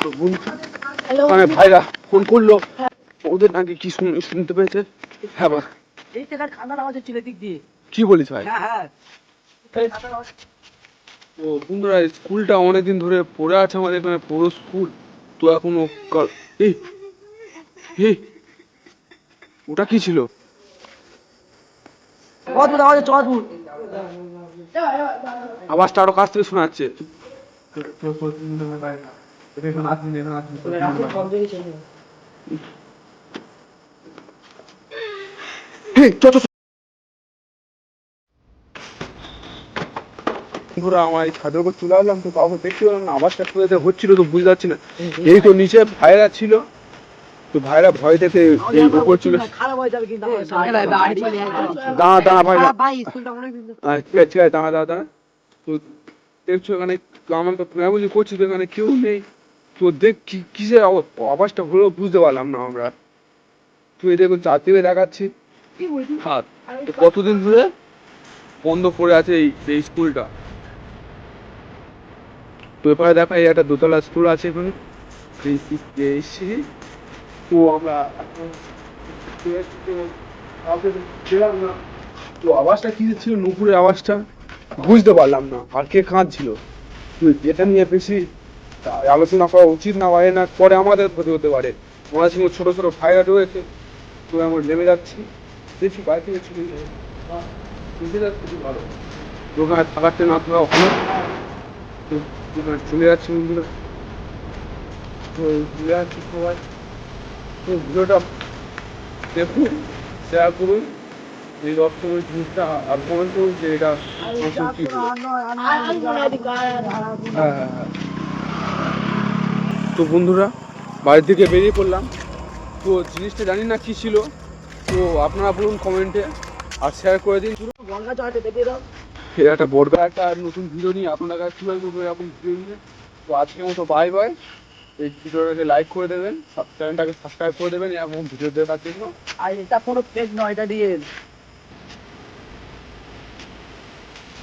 তো মানে ভাইরা ফোন করলো, ওদের নাকি কি শুনতে পেয়েছে। হ্যাঁ বা এই টাকার ঠান্ডার আওয়াজ হচ্ছিল দিক দিয়ে। কি বলিস ভাই? হ্যাঁ হ্যাঁ তো বন্ধুরা, স্কুলটা অনেকদিন ধরে পড়ে আছে আমাদের এখানে, পুরো স্কুল। তো এখনো এই এই ওটা কি ছিল? অদ্ভুত আওয়াজ হচ্ছে, অদ্ভুত। আওয়াজটা আরো কাছ থেকে শোনা যাচ্ছে। আমার এই ছাদের উপর চলে আসলাম, তো কাউকে দেখতে পেলাম না। আওয়াজটা কোথা হচ্ছিল তো বুঝতে পারছি না। এই তো নিচে ভাইরা ছিল, তো ভাইরা ভয় দেখে এই উপর চলে। খারাপ হয়ে যাবে কিন্তু। দাঁড়া দাঁড়া ভাই, ঠিক আছে ঠিক আছে, দাঁড়া দাঁড়া দাঁড়া। তো দেখছো এখানে আমার তো বুঝি করছি, তো এখানে কেউ নেই। তো দেখ কিসের আওয়াজটা হলো বুঝতে পারলাম না আমরা। তুই দেখুন চার দিকে দেখাচ্ছি হাত, কতদিন ধরে বন্ধ পড়ে আছে এই স্কুলটা। তো এরপরে দেখা এই একটা দোতলা স্কুল আছে এখানে। তো আমরা তো আওয়াজটা কি ছিল, নুপুরের আওয়াজটা বুঝতে পারলাম না, আর কে কাঁদছিল। তুই এটা নিয়ে বেশি আলোচনা করা উচিত না হয় না, পরে আমাদের ক্ষতি হতে পারে। আমাদের সঙ্গে ছোট ছোট ভাইরা রয়েছে, তো আমরা নেমে যাচ্ছি, দেখছি বাইরে থেকে ছুটে যাচ্ছি ভালো দোকানে থাকাতে না থাকা ভালো। তো দোকানে চলে যাচ্ছি বন্ধুরা, তো চলে যাচ্ছি সবাই। তো ভিডিওটা দেখুন, শেয়ার করুন, এই রকমের জিনিসটা আর কমেন্ট করুন যে এটা কি হলো। হ্যাঁ। তো বন্ধুরা, বাড়ির দিকে বেরিয়ে পড়লাম। তো জিনিসটা জানি না কি ছিল, তো আপনারা বলুন কমেন্টে আর শেয়ার করে দিন। একটা বড় একটা নতুন ভিডিও নিয়ে আপনার কাছে তুলে দেবো এরকম ভিডিও নিয়ে। তো আজকের মতো বাই বাই। এই ভিডিওটাকে লাইক করে দেবেন, চ্যানেলটাকে সাবস্ক্রাইব করে দেবেন এরকম ভিডিও দেখার জন্য। আর এটা কোনো পেজ নয়, এটা দিয়ে